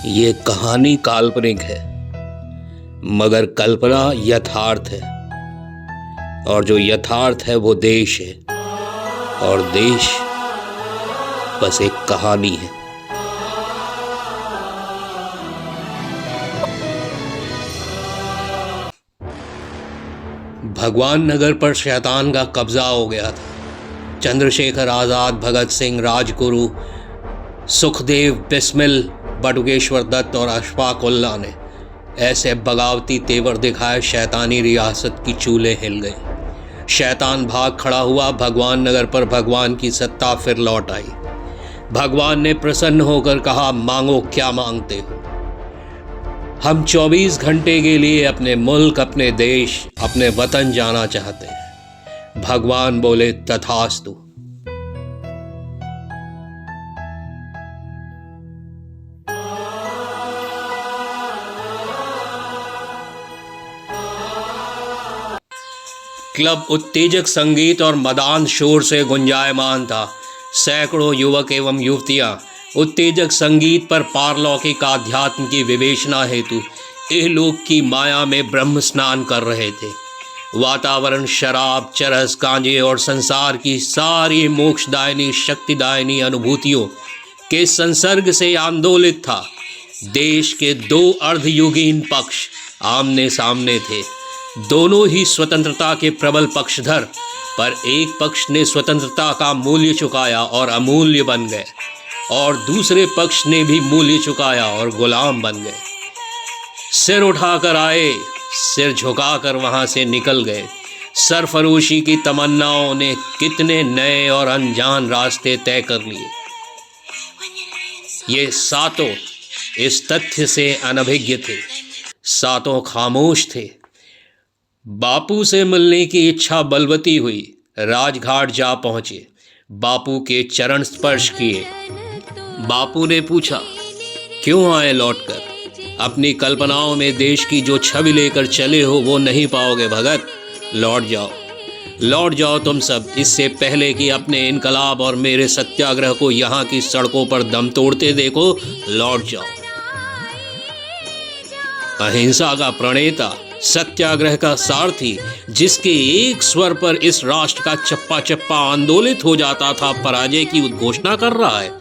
ये कहानी काल्पनिक है मगर कल्पना यथार्थ है, और जो यथार्थ है वो देश है, और देश बस एक कहानी है। भगवान नगर पर शैतान का कब्जा हो गया था। चंद्रशेखर आज़ाद, भगत सिंह, राजगुरु, सुखदेव, बिस्मिल, बटुकेश्वर दत्त और अशफाक उल्लाह ने ऐसे बगावती तेवर दिखाए, शैतानी रियासत की चूल्हे हिल गई। शैतान भाग खड़ा हुआ। भगवान नगर पर भगवान की सत्ता फिर लौट आई। भगवान ने प्रसन्न होकर कहा, मांगो क्या मांगते हो। हम 24 घंटे के लिए अपने मुल्क, अपने देश, अपने वतन जाना चाहते हैं। भगवान बोले, तथास्तु। क्लब उत्तेजक संगीत और मदान शोर से गुंजायमान था। सैकड़ों युवक एवं युवतियां उत्तेजक संगीत पर पारलौकिक आध्यात्म की विवेचना हेतु इहलोक की माया में ब्रह्म स्नान कर रहे थे। वातावरण शराब, चरस, गांजे और संसार की सारी मोक्षदायिनी, शक्तिदायिनी अनुभूतियों के संसर्ग से आंदोलित था। देश के दो अर्धयुगीन पक्ष आमने सामने थे। दोनों ही स्वतंत्रता के प्रबल पक्षधर, पर एक पक्ष ने स्वतंत्रता का मूल्य चुकाया और अमूल्य बन गए, और दूसरे पक्ष ने भी मूल्य चुकाया और गुलाम बन गए। सिर उठाकर आए, सिर झुकाकर वहां से निकल गए। सरफरोशी की तमन्नाओं ने कितने नए और अनजान रास्ते तय कर लिए। ये सातों इस तथ्य से अनभिज्ञ थे। सातों खामोश थे। बापू से मिलने की इच्छा बलवती हुई। राजघाट जा पहुंचे। बापू के चरण स्पर्श किए। बापू ने पूछा, क्यों आए लौटकर? अपनी कल्पनाओं में देश की जो छवि लेकर चले हो वो नहीं पाओगे भगत। लौट जाओ, लौट जाओ तुम सब, इससे पहले कि अपने इनकलाब और मेरे सत्याग्रह को यहाँ की सड़कों पर दम तोड़ते देखो। लौट जाओ। अहिंसा का प्रणेता, सत्याग्रह का सारथी, जिसके एक स्वर पर इस राष्ट्र का चप्पा चप्पा आंदोलित हो जाता था, पराजय की उद्घोषणा कर रहा है।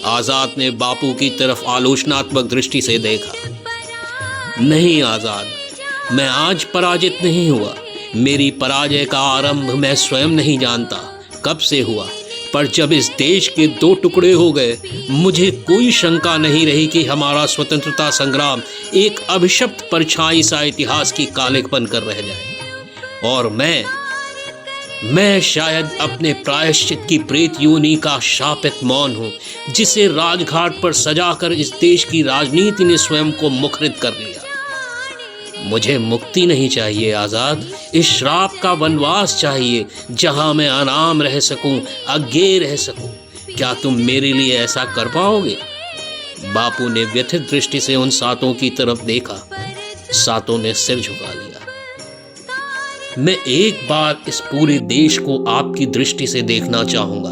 आजाद ने बापू की तरफ आलोचनात्मक दृष्टि से देखा। नहीं आजाद, मैं आज पराजित नहीं हुआ। मेरी पराजय का आरंभ मैं स्वयं नहीं जानता कब से हुआ, पर जब इस देश के दो टुकड़े हो गए, मुझे कोई शंका नहीं रही कि हमारा स्वतंत्रता संग्राम एक अभिशप्त परछाई सा इतिहास की कालिक बनकर रह जाए। और मैं शायद अपने प्रायश्चित की प्रेत योनि का शापित मौन हूँ, जिसे राजघाट पर सजाकर इस देश की राजनीति ने स्वयं को मुखरित कर लिया। मुझे मुक्ति नहीं चाहिए आजाद, इस श्राप का वनवास चाहिए, जहां मैं अनाम रह सकूं, अज्ञेय रह सकूं। क्या तुम मेरे लिए ऐसा कर पाओगे? बापू ने व्यथित दृष्टि से उन सातों की तरफ देखा। सातों ने सिर झुका लिया। मैं एक बार इस पूरे देश को आपकी दृष्टि से देखना चाहूंगा,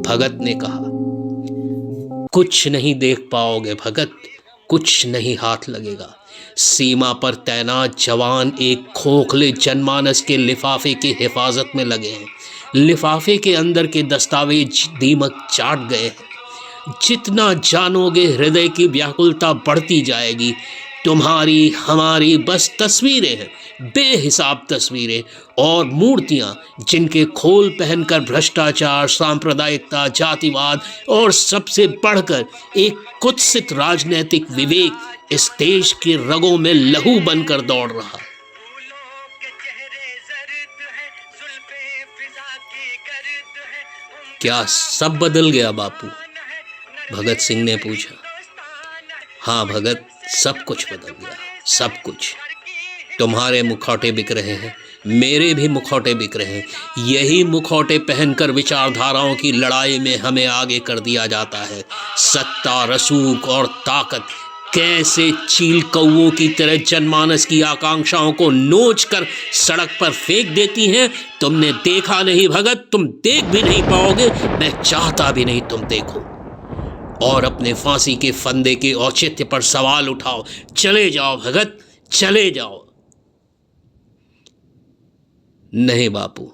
भगत ने कहा। कुछ नहीं देख पाओगे भगत, कुछ नहीं हाथ लगेगा। सीमा पर तैनात जवान एक खोखले जनमानस के लिफाफे की हिफाजत में लगे हैं। लिफाफे के अंदर के दस्तावेज दीमक चाट गए हैं। जितना जानोगे हृदय की व्याकुलता बढ़ती जाएगी। तुम्हारी हमारी बस तस्वीरें हैं, बेहिसाब तस्वीरें और मूर्तियां, जिनके खोल पहनकर भ्रष्टाचार, सांप्रदायिकता, जातिवाद और सबसे बढ़कर एक कुत्सित राजनीतिक विवेक इस देश के रगों में लहू बनकर दौड़ रहा। क्या सब बदल गया बापू? भगत सिंह ने पूछा। हाँ भगत, सब कुछ बदल गया, सब कुछ। तुम्हारे मुखौटे बिक रहे हैं, मेरे भी मुखौटे बिक रहे हैं। यही मुखौटे पहनकर विचारधाराओं की लड़ाई में हमें आगे कर दिया जाता है। सत्ता, रसूख और ताकत कैसे चील कौओं की तरह जनमानस की आकांक्षाओं को नोच कर सड़क पर फेंक देती हैं। तुमने देखा नहीं भगत, तुम देख भी नहीं पाओगे। मैं चाहता भी नहीं तुम देखो। और अपने फांसी के फंदे के औचित्य पर सवाल उठाओ। चले जाओ भगत, चले जाओ। नहीं बापू,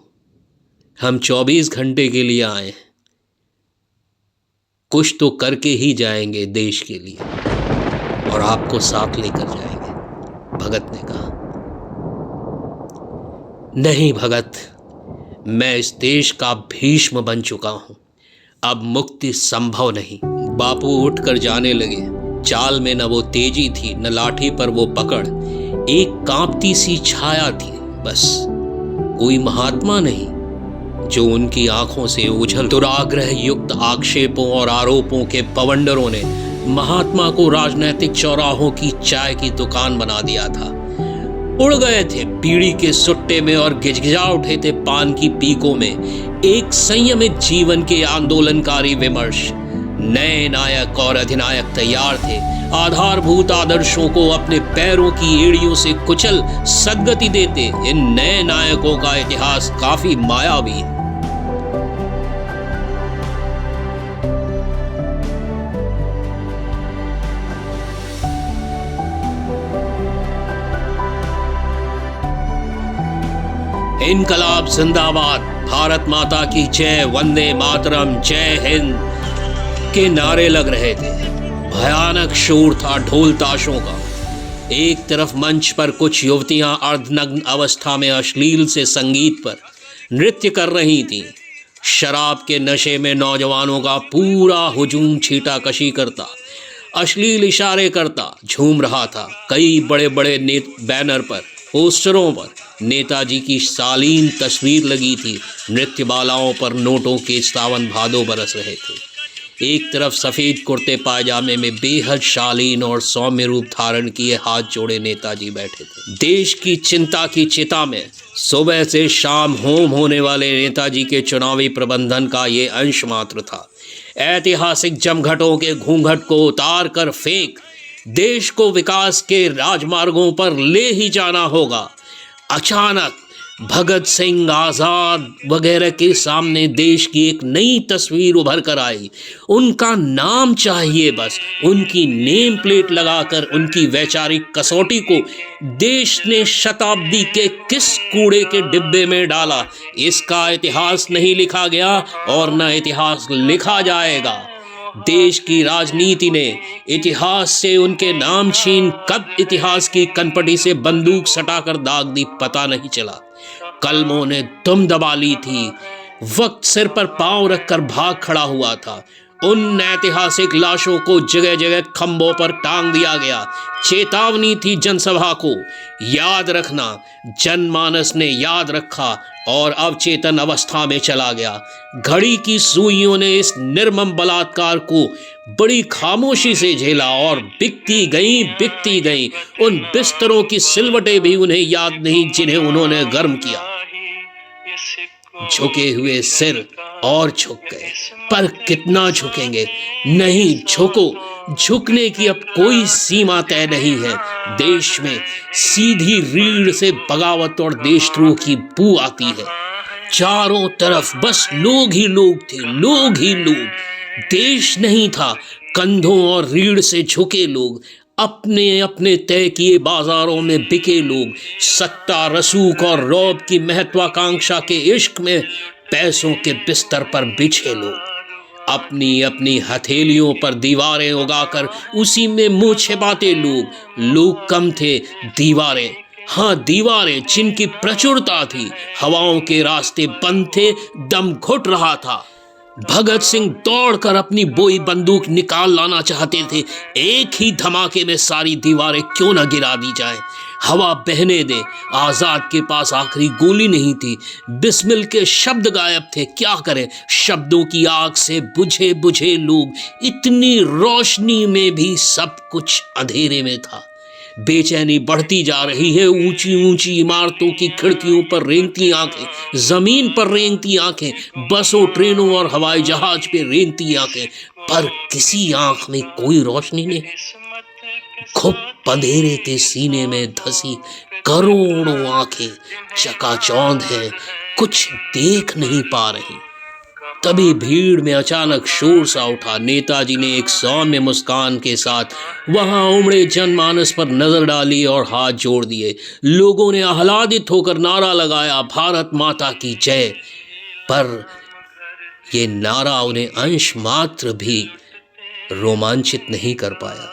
हम 24 घंटे के लिए आए हैं, कुछ तो करके ही जाएंगे देश के लिए, और आपको साथ लेकर जाएंगे, भगत ने कहा। नहीं भगत, मैं इस देश का भीष्म बन चुका हूं, अब मुक्ति संभव नहीं। बापू उठकर जाने लगे। चाल में न वो तेजी थी, न लाठी पर वो पकड़, एक कांपती सी छाया थी बस। कोई महात्मा नहीं जो उनकी आंखों से ओझल दुराग्रह युक्त आक्षेपों और आरोपों के पवंडरों ने महात्मा को राजनैतिक चौराहों की चाय की दुकान बना दिया था। उड़ गए थे बीड़ी के सुट्टे में और गिजगिजा उठे थे पान की पीकों में एक संयमित जीवन के आंदोलनकारी विमर्श। नए नायक और अधिनायक तैयार थे, आधारभूत आदर्शों को अपने पैरों की एड़ियों से कुचल सद्गति देते। इन नए नायकों का इतिहास काफी मायावी है। इनकलाब जिंदाबाद, भारत माता की जय, वंदे मातरम, जय हिंद के नारे लग रहे थे। भयानक शोर था ढोल ताशों का। एक तरफ मंच पर कुछ युवतियां अर्धनग्न अवस्था में अश्लील से संगीत पर नृत्य कर रही थीं। शराब के नशे में नौजवानों का पूरा हुजूम छीटाकशी करता, अश्लील इशारे करता झूम रहा था। कई बड़े बड़े बैनर पर, पोस्टरों पर नेताजी की शालीन तस्वीर लगी थी। नृत्य बालाओं पर नोटों के सावन भादों बरस रहे थे। एक तरफ सफ़ेद कुर्ते पायजामे में बेहद शालीन और सौम्य रूप धारण किए हाथ जोड़े नेताजी बैठे थे। देश की चिंता की चिता में सुबह से शाम होम होने वाले नेताजी के चुनावी प्रबंधन का ये अंश मात्र था। ऐतिहासिक जमघटों के घूंघट को उतार कर फेंक देश को विकास के राजमार्गों पर ले ही जाना होगा। अचानक भगत सिंह, आज़ाद वगैरह के सामने देश की एक नई तस्वीर उभर कर आई। उनका नाम चाहिए बस, उनकी नेम प्लेट लगाकर उनकी वैचारिक कसौटी को देश ने शताब्दी के किस कूड़े के डिब्बे में डाला, इसका इतिहास नहीं लिखा गया और न इतिहास लिखा जाएगा। देश की राजनीति ने इतिहास से उनके नाम छीन कब इतिहास की कनपटी से बंदूक सटाकर दाग दी पता नहीं चला। कलमों ने दुम दबा ली थी। वक्त सिर पर पांव रखकर भाग खड़ा हुआ था। उन ऐतिहासिक लाशों को जगह जगह खंभों पर टांग दिया गया। चेतावनी थी जनसभा को, याद रखना। जनमानस ने याद रखा और अवचेतन अवस्था में चला गया। घड़ी की सुइयों ने इस निर्मम बलात्कार को बड़ी खामोशी से झेला और बिकती गई। उन बिस्तरों की सिलवटें भी उन्हें याद नहीं जिन्हें उन्होंने गर्म किया। झुके हुए सिर और झुक गए, पर कितना झुकेंगे? नहीं झुको, झुकने की अब कोई सीमा तय नहीं है। देश में सीधी रीढ़ से बगावत और देशद्रोह की बू आती है। चारों तरफ बस लोग ही लोग थे, लोग ही लोग। देश नहीं था, कंधों और रीढ़ से झुके लोग, अपने अपने तय किए बाजारों में बिके लोग, सत्ता, रसूख और रौब की महत्वाकांक्षा के इश्क में पैसों के बिस्तर पर बिछे लोग, अपनी अपनी हथेलियों पर दीवारें उगाकर उसी में मुंह छिपाते लोग। लोग कम थे, दीवारें, हाँ दीवारें जिनकी प्रचुरता थी। हवाओं के रास्ते बंद थे, दम घुट रहा था। भगत सिंह दौड़कर अपनी बोई बंदूक निकाल लाना चाहते थे। एक ही धमाके में सारी दीवारें क्यों न गिरा दी जाए। हवा बहने दे। आजाद के पास आखिरी गोली नहीं थी, बिस्मिल के शब्द गायब थे। क्या करें? शब्दों की आग से बुझे बुझे लोग। इतनी रोशनी में भी सब कुछ अंधेरे में था। बेचैनी बढ़ती जा रही है। ऊंची ऊंची इमारतों की खिड़कियों पर रेंगती आंखें, जमीन पर रेंगती आंखें, बसों, ट्रेनों और हवाई जहाज पे रेंगती आंखें, पर किसी आंख में कोई रोशनी नहीं। खुप अंधेरे के सीने में धसी करोड़ों आंखें चकाचौंध हैं, कुछ देख नहीं पा रही। तभी भीड़ में अचानक शोर सा उठा। नेताजी ने एक सौम्य मुस्कान के साथ वहां उमड़े जनमानस पर नजर डाली और हाथ जोड़ दिए। लोगों ने आह्लादित होकर नारा लगाया, भारत माता की जय। पर ये नारा उन्हें अंश मात्र भी रोमांचित नहीं कर पाया।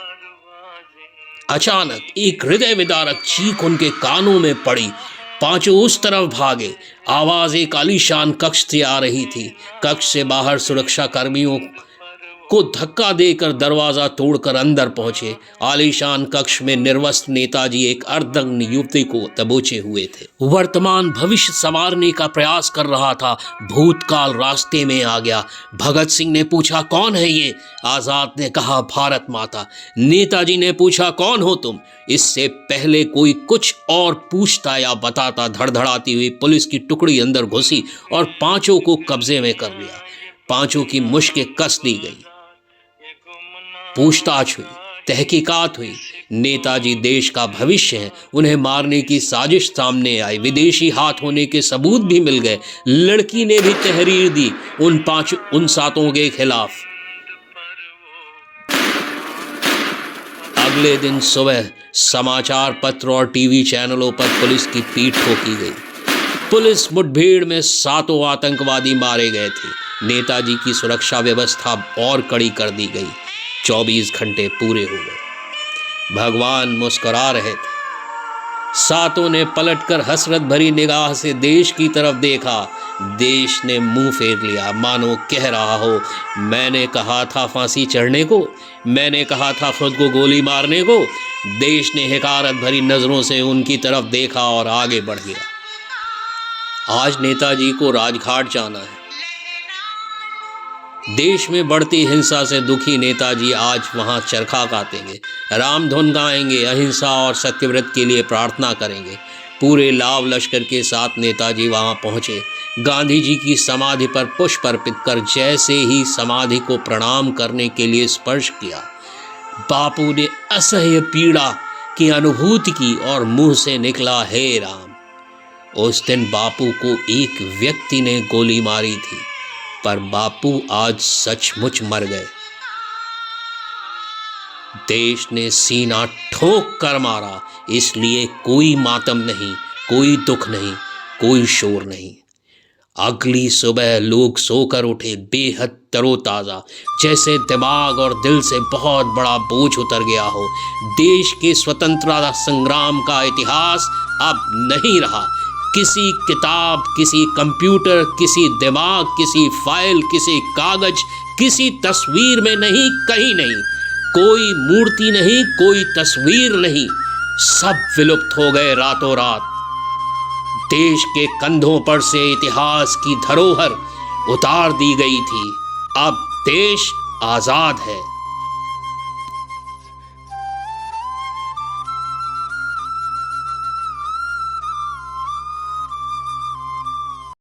अचानक एक हृदय विदारक चीख उनके कानों में पड़ी। पांचों उस तरफ भागे। आवाज एक आलीशान कक्ष से आ रही थी। कक्ष से बाहर सुरक्षा कर्मियों को धक्का देकर दरवाजा तोड़कर अंदर पहुंचे। आलीशान कक्ष में निर्वस्त्र नेताजी एक अर्धनग्न युवती को दबोचे हुए थे। वर्तमान भविष्य संवारने का प्रयास कर रहा था। भूतकाल रास्ते में आ गया। भगत सिंह ने पूछा, कौन है ये? आजाद ने कहा, भारत माता। नेताजी ने पूछा, कौन हो तुम? इससे पहले कोई कुछ और पूछता या बताता, धड़धड़ाती हुई पुलिस की टुकड़ी अंदर घुसी और पांचों को कब्जे में कर लिया। पांचों की मुश्कें कस दी गई। पूछताछ हुई, तहकीकात हुई। नेताजी देश का भविष्य है। उन्हें मारने की साजिश सामने आई। विदेशी हाथ होने के सबूत भी मिल गए। लड़की ने भी तहरीर दी उन सातों के खिलाफ। अगले दिन सुबह समाचार पत्र और टीवी चैनलों पर पुलिस की पीठ ठोकी गई। पुलिस मुठभेड़ में सातों आतंकवादी मारे गए थे। नेताजी की सुरक्षा व्यवस्था और कड़ी कर दी गई। 24 घंटे पूरे हो गए। भगवान मुस्कुरा रहे थे। सातों ने पलटकर हसरत भरी निगाह से देश की तरफ देखा। देश ने मुंह फेर लिया, मानो कह रहा हो, मैंने कहा था फांसी चढ़ने को, मैंने कहा था खुद को गोली मारने को। देश ने हिकारत भरी नजरों से उनकी तरफ देखा और आगे बढ़ गया। आज नेताजी को राजघाट जाना है। देश में बढ़ती हिंसा से दुखी नेताजी आज वहां चरखा काटेंगे, रामधुन गाएंगे, अहिंसा और सत्यव्रत के लिए प्रार्थना करेंगे। पूरे लाव लश्कर के साथ नेताजी वहां पहुंचे। गांधी जी की समाधि पर पुष्प अर्पित कर जैसे ही समाधि को प्रणाम करने के लिए स्पर्श किया, बापू ने असह्य पीड़ा की अनुभूति की और मुंह से निकला, हे राम। उस दिन बापू को एक व्यक्ति ने गोली मारी थी, पर बापू आज सचमुच मर गए। देश ने सीना ठोक कर मारा, इसलिए कोई मातम नहीं, कोई दुख नहीं, कोई शोर नहीं। अगली सुबह लोग सोकर उठे बेहद तरोताजा, जैसे दिमाग और दिल से बहुत बड़ा बोझ उतर गया हो। देश के स्वतंत्रता संग्राम का इतिहास अब नहीं रहा। किसी किताब, किसी कंप्यूटर, किसी दिमाग, किसी फाइल, किसी कागज, किसी तस्वीर में नहीं, कहीं नहीं। कोई मूर्ति नहीं, कोई तस्वीर नहीं, सब विलुप्त हो गए रातों रात। देश के कंधों पर से इतिहास की धरोहर उतार दी गई थी। अब देश आजाद है।